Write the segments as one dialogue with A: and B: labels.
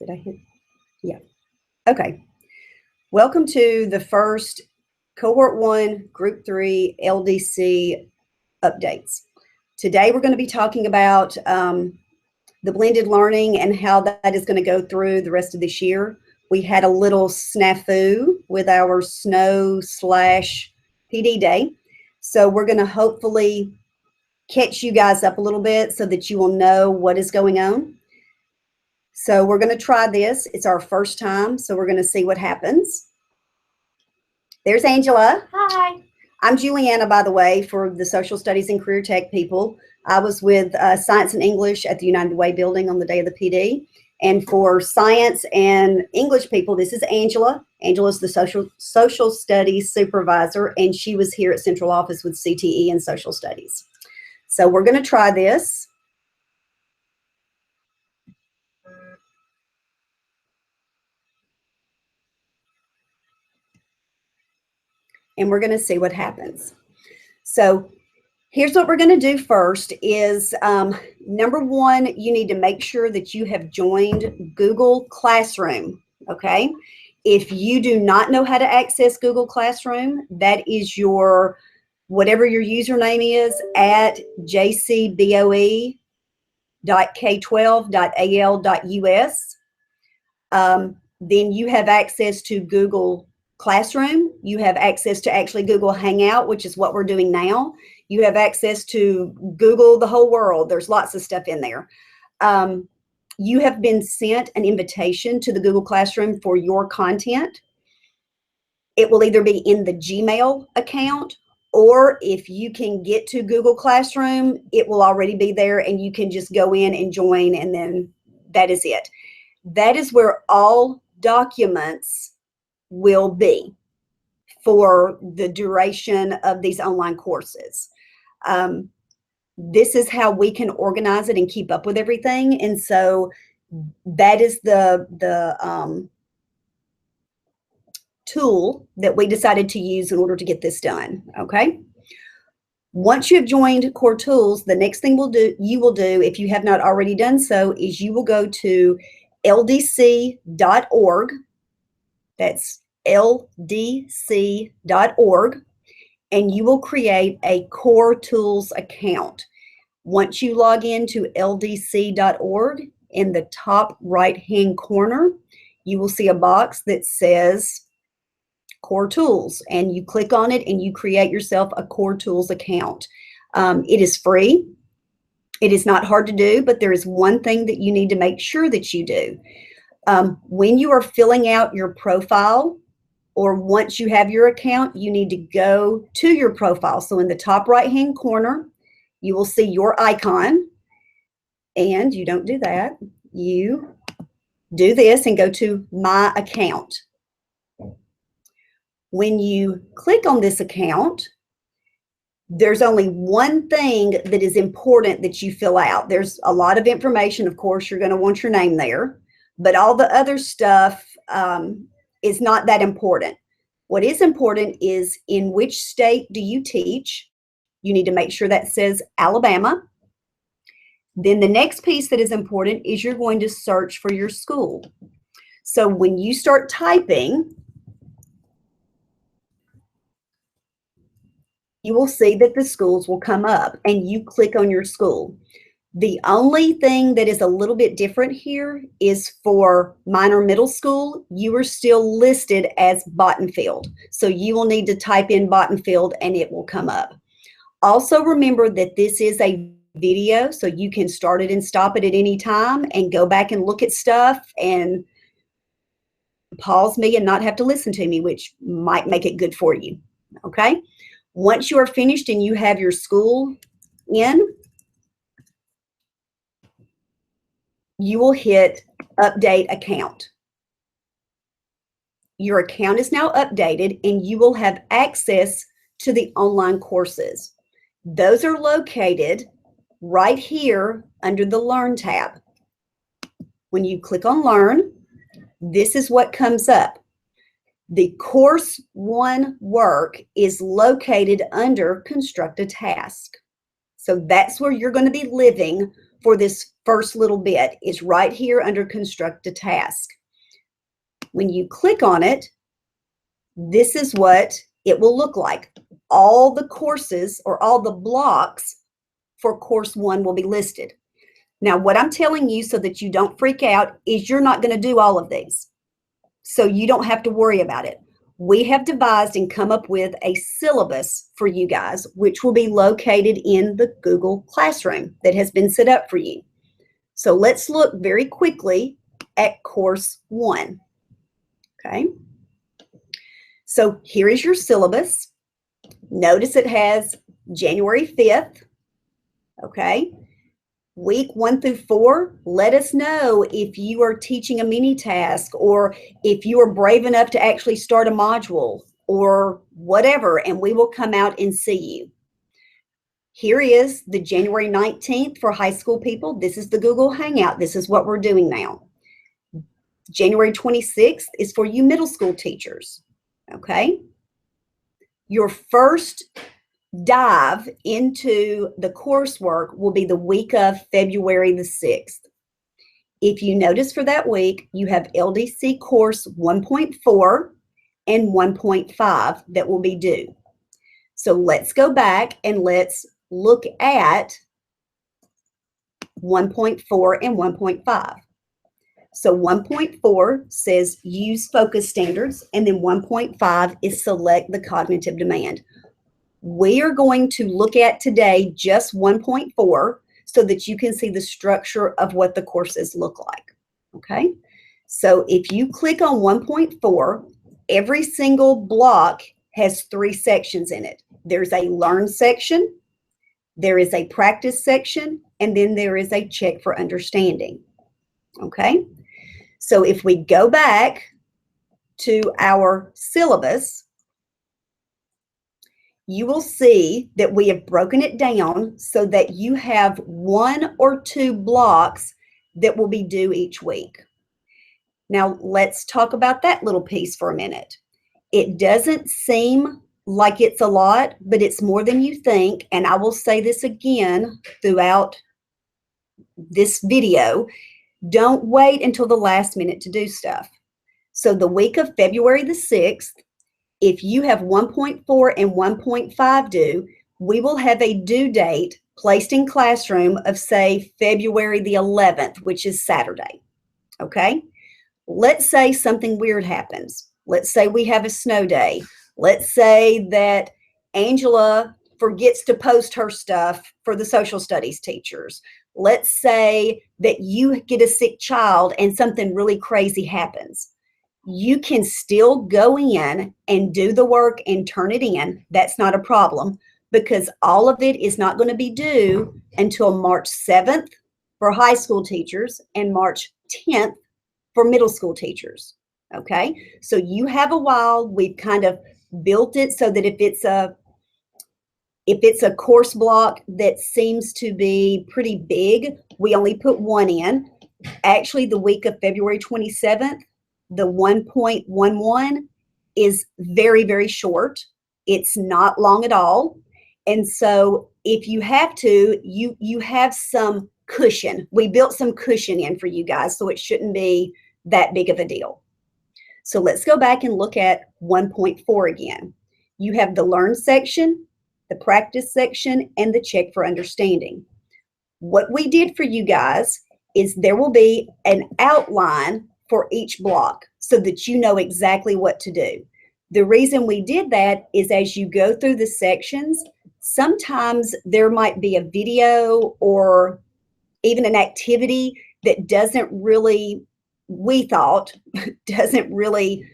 A: Did I hit? Yeah. Okay. Welcome to the first Cohort 1, Group 3 LDC updates. Today we're going to be talking about the blended learning and how that is going to go through the rest of this year. We had a little snafu with our snow/PD day. So we're going to hopefully catch you guys up a little bit so that you will know what is going on. So we're going to try this. It's our first time, so we're going to see what happens. There's Angela.
B: Hi.
A: I'm Juliana, by the way, for the Social Studies and Career Tech people. I was with Science and English at the United Way building on the day of the PD. And for Science and English people, this is Angela. Angela's the Social Studies Supervisor, and she was here at Central Office with CTE and Social Studies. So we're going to try this. And we're going to see what happens. So here's what we're going to do first is, number one, you need to make sure that you have joined Google Classroom, okay? If you do not know how to access Google Classroom, that is your, whatever your username is, at jcboe.k12.al.us. Then you have access to Google Classroom. You have access to actually Google Hangout, which is what we're doing now. You have access to Google the whole world. There's lots of stuff in there. You have been sent an invitation to the Google Classroom for your content. It will either be in the Gmail account, or if you can get to Google Classroom, it will already be there and you can just go in and join, and then that is it. That is where all documents will be for the duration of these online courses. This is how we can organize it and keep up with everything. And so that is the tool that we decided to use in order to get this done, okay? Once you have joined Core Tools, the next thing you will do, if you have not already done so, is you will go to ldc.org. That's ldc.org, and you will create a Core Tools account. Once you log into ldc.org, in the top right-hand corner, you will see a box that says Core Tools, and you click on it and you create yourself a Core Tools account. It is free. It is not hard to do, but there is one thing that you need to make sure that you do. When you are filling out your profile, or once you have your account, you need to go to your profile. So in the top right-hand corner, you will see your icon, and you don't do that. You do this and go to My Account. When you click on this account, there's only one thing that is important that you fill out. There's a lot of information. Of course, you're going to want your name there, but all the other stuff is not that important. What is important is in which state do you teach. You need to make sure that says Alabama. Then the next piece that is important is you're going to search for your school. So when you start typing, you will see that the schools will come up and you click on your school. The only thing that is a little bit different here is for minor middle school, you are still listed as Bottenfield. So you will need to type in Bottenfield and it will come up. Also remember that this is a video, so you can start it and stop it at any time and go back and look at stuff and pause me and not have to listen to me, which might make it good for you, okay? Once you are finished and you have your school in, you will hit Update Account. Your account is now updated and you will have access to the online courses. Those are located right here under the Learn tab. When you click on Learn, this is what comes up. The Course 1 work is located under Construct a Task. So that's where you're going to be living for this first little bit is right here under Construct a Task. When you click on it, this is what it will look like. All the courses or all the blocks for course 1 will be listed. Now, what I'm telling you so that you don't freak out is you're not going to do all of these. So you don't have to worry about it. We have devised and come up with a syllabus for you guys, which will be located in the Google Classroom that has been set up for you. So let's look very quickly at course 1. Okay. So here is your syllabus. Notice it has January 5th. Okay. Week 1 through 4, let us know if you are teaching a mini task or if you are brave enough to actually start a module or whatever, and we will come out and see you. Here is the January 19th for high school people. This is the Google Hangout. This is what we're doing now. January 26th is for you middle school teachers. Okay. Your first dive into the coursework will be the week of February the 6th. If you notice for that week, you have LDC course 1.4 and 1.5 that will be due. So let's go back and let's look at 1.4 and 1.5. So 1.4 says use focus standards, and then 1.5 is select the cognitive demand. We are going to look at today just 1.4 so that you can see the structure of what the courses look like. Okay, so if you click on 1.4, every single block has 3 sections in it. There's a learn section, there is a practice section, and then there is a check for understanding. Okay, so if we go back to our syllabus, you will see that we have broken it down so that you have 1 or 2 blocks that will be due each week. Now, let's talk about that little piece for a minute. It doesn't seem like it's a lot, but it's more than you think. And I will say this again throughout this video. Don't wait until the last minute to do stuff. So the week of February the 6th, if you have 1.4 and 1.5 due, we will have a due date placed in classroom of, say, February the 11th, which is Saturday. Okay? Let's say something weird happens. Let's say we have a snow day. Let's say that Angela forgets to post her stuff for the social studies teachers. Let's say that you get a sick child and something really crazy happens. You can still go in and do the work and turn it in. That's not a problem because all of it is not going to be due until March 7th for high school teachers and March 10th for middle school teachers. Okay, so you have a while. We've kind of built it so that if it's a course block that seems to be pretty big, we only put 1 in. Actually, the week of February 27th, the 1.11 is very, very short. It's not long at all. And so if you have to, you have some cushion. We built some cushion in for you guys, so it shouldn't be that big of a deal. So let's go back and look at 1.4 again. You have the learn section, the practice section, and the check for understanding. What we did for you guys is there will be an outline for each block so that you know exactly what to do. The reason we did that is as you go through the sections, sometimes there might be a video or even an activity that doesn't really, we thought, doesn't really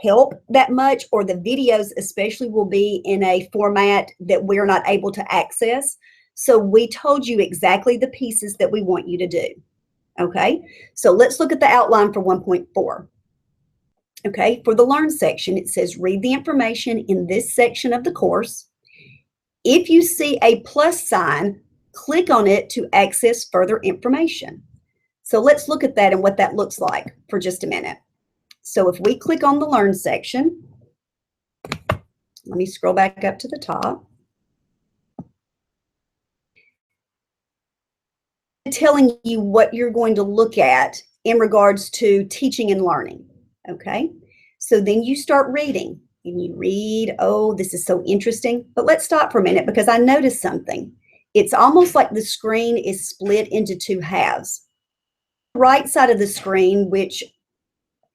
A: help that much, or the videos especially will be in a format that we're not able to access. So we told you exactly the pieces that we want you to do. Okay, so let's look at the outline for 1.4. Okay, for the learn section, it says read the information in this section of the course. If you see a plus sign, click on it to access further information. So let's look at that and what that looks like for just a minute. So if we click on the learn section, let me scroll back up to the top. telling you what you're going to look at in regards to teaching and learning, okay? So then you start reading, and you read, oh, this is so interesting. But let's stop for a minute because I noticed something. It's almost like the screen is split into two halves. The right side of the screen, which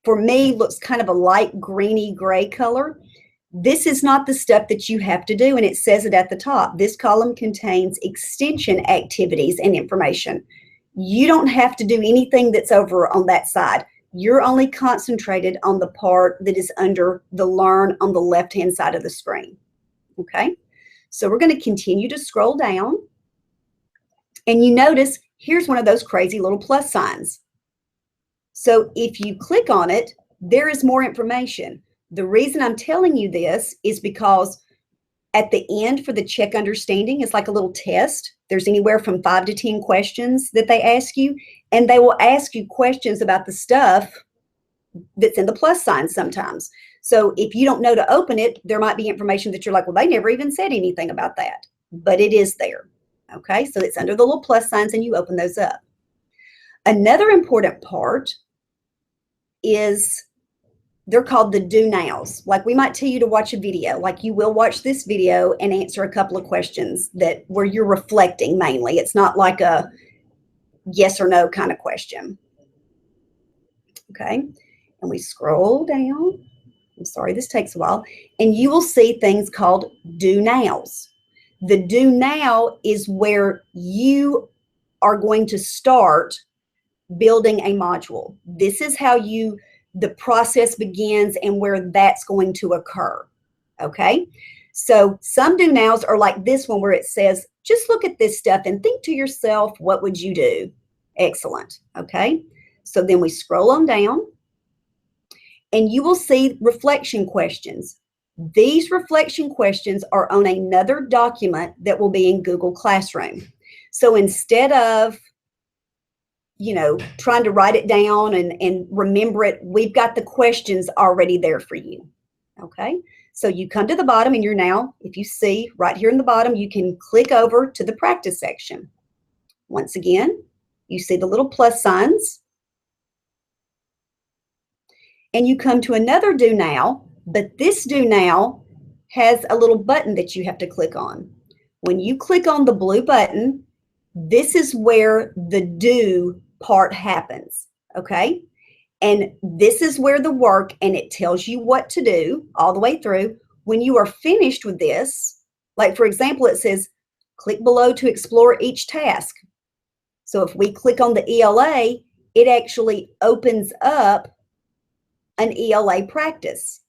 A: for me looks kind of a light greeny gray color, this is not the stuff that you have to do, and it says it at the top. This column contains extension activities and information. You don't have to do anything that's over on that side. You're only concentrated on the part that is under the Learn on the left-hand side of the screen, okay? So we're going to continue to scroll down, and you notice here's one of those crazy little plus signs. So if you click on it, there is more information. The reason I'm telling you this is because at the end for the check understanding, it's like a little test. There's anywhere from 5 to 10 questions that they ask you, and they will ask you questions about the stuff that's in the plus sign sometimes. So if you don't know to open it, there might be information that you're like, well, they never even said anything about that, but it is there. Okay, so it's under the little plus signs, and you open those up. Another important part is they're called the do nows. Like we might tell you to watch a video, like you will watch this video and answer a couple of questions that where you're reflecting mainly. It's not like a yes or no kind of question. Okay, and we scroll down. I'm sorry, this takes a while. And you will see things called do nows. The do now is where you are going to start building a module. This is how the process begins and where that's going to occur, okay? So some do nows are like this one where it says, just look at this stuff and think to yourself, what would you do? Excellent, okay? So then we scroll on down, and you will see reflection questions. These reflection questions are on another document that will be in Google Classroom. So instead of trying to write it down and remember it, we've got the questions already there for you, okay? So you come to the bottom, and you're now, if you see right here in the bottom, you can click over to the practice section. Once again, you see the little plus signs, and you come to another do now, but this do now has a little button that you have to click on. When you click on the blue button, this is where the do part happens, okay? And this is where the work, and it tells you what to do all the way through. When you are finished with this, like for example, it says, click below to explore each task. So if we click on the ELA, it actually opens up an ELA practice,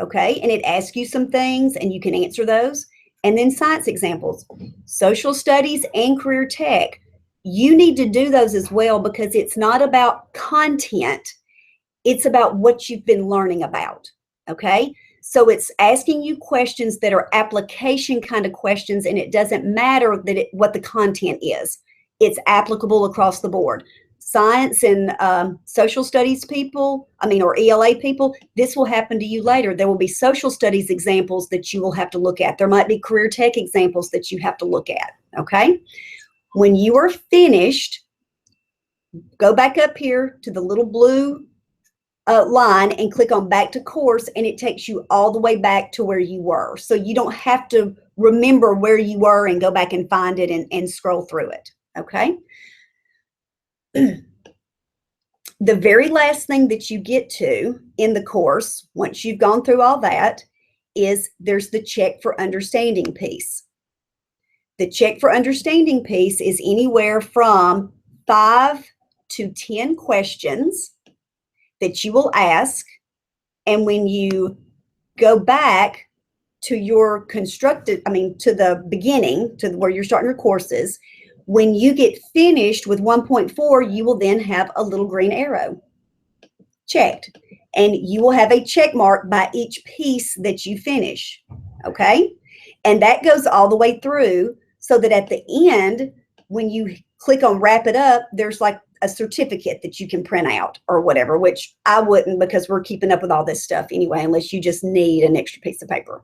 A: okay? And it asks you some things, and you can answer those. And then science examples, social studies and career tech. You need to do those as well because it's not about content. It's about what you've been learning about, okay? So it's asking you questions that are application kind of questions, and it doesn't matter what the content is. It's applicable across the board. Science and social studies people, or ELA people, this will happen to you later. There will be social studies examples that you will have to look at. There might be career tech examples that you have to look at, okay? When you are finished, go back up here to the little blue line and click on back to course, and it takes you all the way back to where you were. So you don't have to remember where you were and go back and find it and scroll through it, okay? The very last thing that you get to in the course, once you've gone through all that, is there's the check for understanding piece. The check for understanding piece is anywhere from 5 to 10 questions that you will ask. And when you go back to your to the beginning, to where you're starting your courses, when you get finished with 1.4, you will then have a little green arrow checked. And you will have a check mark by each piece that you finish, okay? And that goes all the way through so that at the end, when you click on wrap it up, there's like a certificate that you can print out or whatever, which I wouldn't because we're keeping up with all this stuff anyway, unless you just need an extra piece of paper.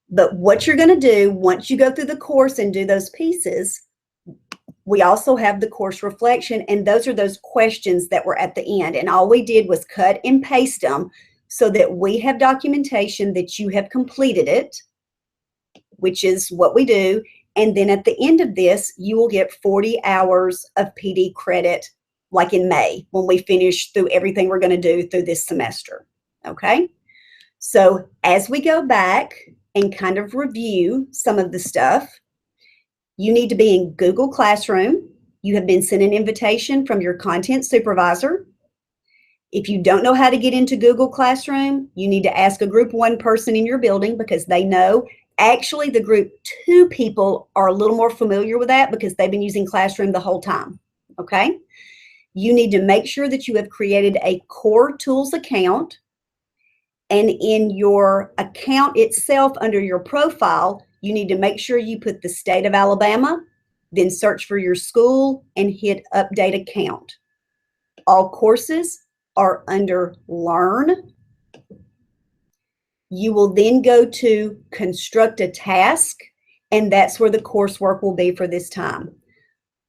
A: But what you're going to do once you go through the course and do those pieces, We also have the course reflection, and those are those questions that were at the end. And all we did was cut and paste them so that we have documentation that you have completed it, which is what we do. And then at the end of this, you will get 40 hours of PD credit, like in May, when we finish through everything we're going to do through this semester. Okay? So as we go back and kind of review some of the stuff, you need to be in Google Classroom. You have been sent an invitation from your content supervisor. If you don't know how to get into Google Classroom, you need to ask a Group 1 person in your building because they know. Actually, the Group 2 people are a little more familiar with that because they've been using Classroom the whole time, okay? You need to make sure that you have created a Core Tools account, and in your account itself under your profile, you need to make sure you put the state of Alabama, then search for your school and hit update account. All courses are under Learn. You will then go to construct a task, and that's where the coursework will be for this time.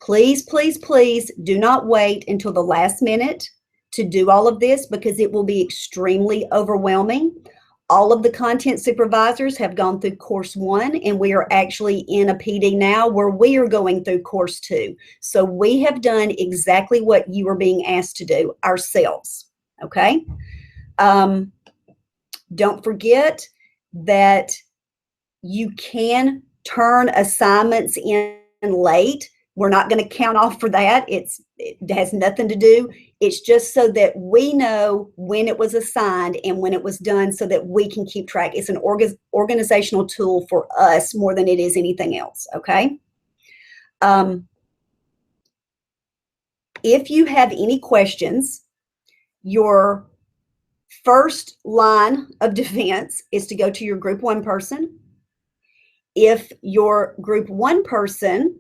A: Please, please, please do not wait until the last minute to do all of this because it will be extremely overwhelming. All of the content supervisors have gone through course 1, and we are actually in a PD now where we are going through course 2. So we have done exactly what you are being asked to do ourselves, okay? Don't forget that you can turn assignments in late. We're not going to count off for that. It has nothing to do. It's just so that we know when it was assigned and when it was done so that we can keep track. It's an organizational tool for us more than it is anything else, okay? If you have any questions, your first line of defense is to go to your Group 1 person. If your Group 1 person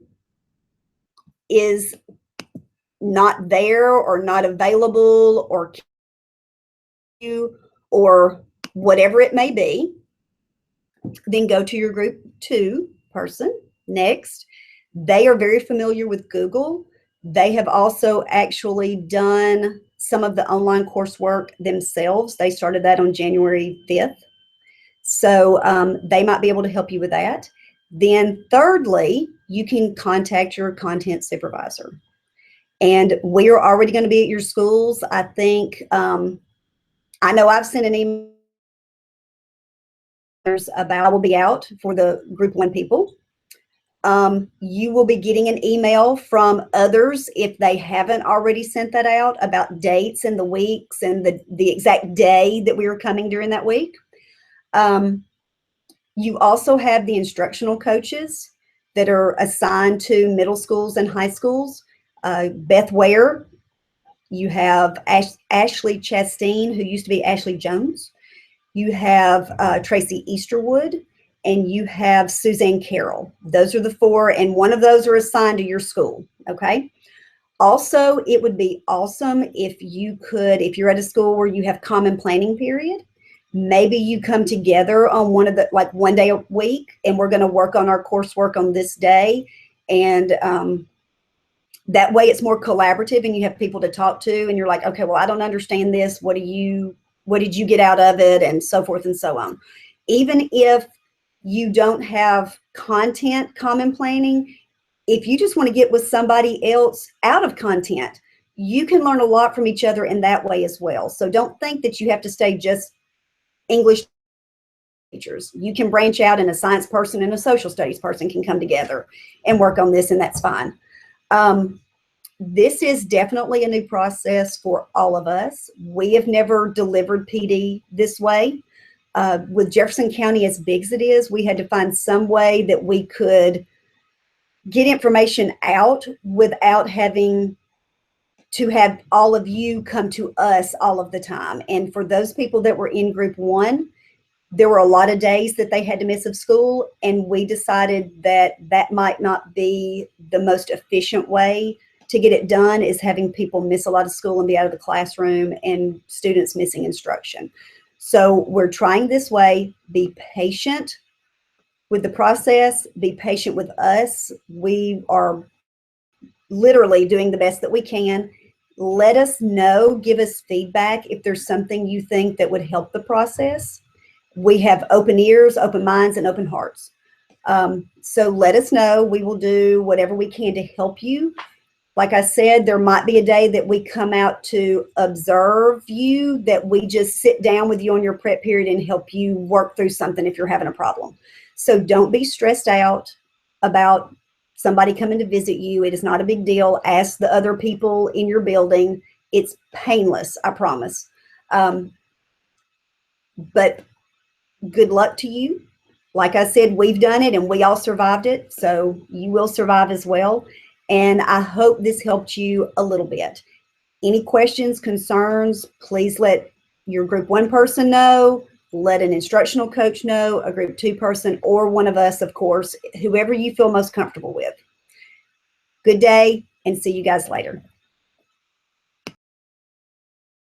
A: is not there or not available or whatever it may be, then go to your Group 2 person next. They are very familiar with Google. They have also actually done some of the online coursework themselves. They started that on January 5th. So they might be able to help you with that. Then thirdly, you can contact your content supervisor. And we are already going to be at your schools. I think, I know I've sent an email about I will be out for the Group 1 people. You will be getting an email from others if they haven't already sent that out about dates and the weeks and the exact day that we are coming during that week. You also have the instructional coaches that are assigned to middle schools and high schools. Beth Ware, you have Ashley Chastain, who used to be Ashley Jones. You have Tracy Easterwood, and you have Suzanne Carroll. Those are the 4, and one of those are assigned to your school, okay? Also, it would be awesome if you could, if you're at a school where you have common planning period, maybe you come together on one day a week, and we're going to work on our coursework on this day, and that way it's more collaborative and you have people to talk to, and you're like, okay, well, I don't understand this. What did you get out of it? And so forth and so on. Even if you don't have content common planning, if you just want to get with somebody else out of content, you can learn a lot from each other in that way as well. So don't think that you have to stay just English teachers. You can branch out, and a science person and a social studies person can come together and work on this, and that's fine. This is definitely a new process for all of us. We have never delivered PD this way. With Jefferson County as big as it is, we had to find some way that we could get information out without having to have all of you come to us all of the time. And for those people that were in Group 1, there were a lot of days that they had to miss of school, and we decided that that might not be the most efficient way to get it done, is having people miss a lot of school and be out of the classroom and students missing instruction. So we're trying this way. Be patient with the process. Be patient with us. We are literally doing the best that we can. Let us know, give us feedback if there's something you think that would help the process. We have open ears, open minds, and open hearts. So let us know. We will do whatever we can to help you. Like I said, there might be a day that we come out to observe you, that we just sit down with you on your prep period and help you work through something if you're having a problem. So don't be stressed out about somebody coming to visit you. It is not a big deal. Ask the other people in your building. It's painless, I promise. But good luck to you. Like I said, we've done it and we all survived it. So you will survive as well. And I hope this helped you a little bit. Any questions, concerns, please let your Group 1 person know, let an instructional coach know, a Group 2 person, or one of us, of course, whoever you feel most comfortable with. Good day, and see you guys later.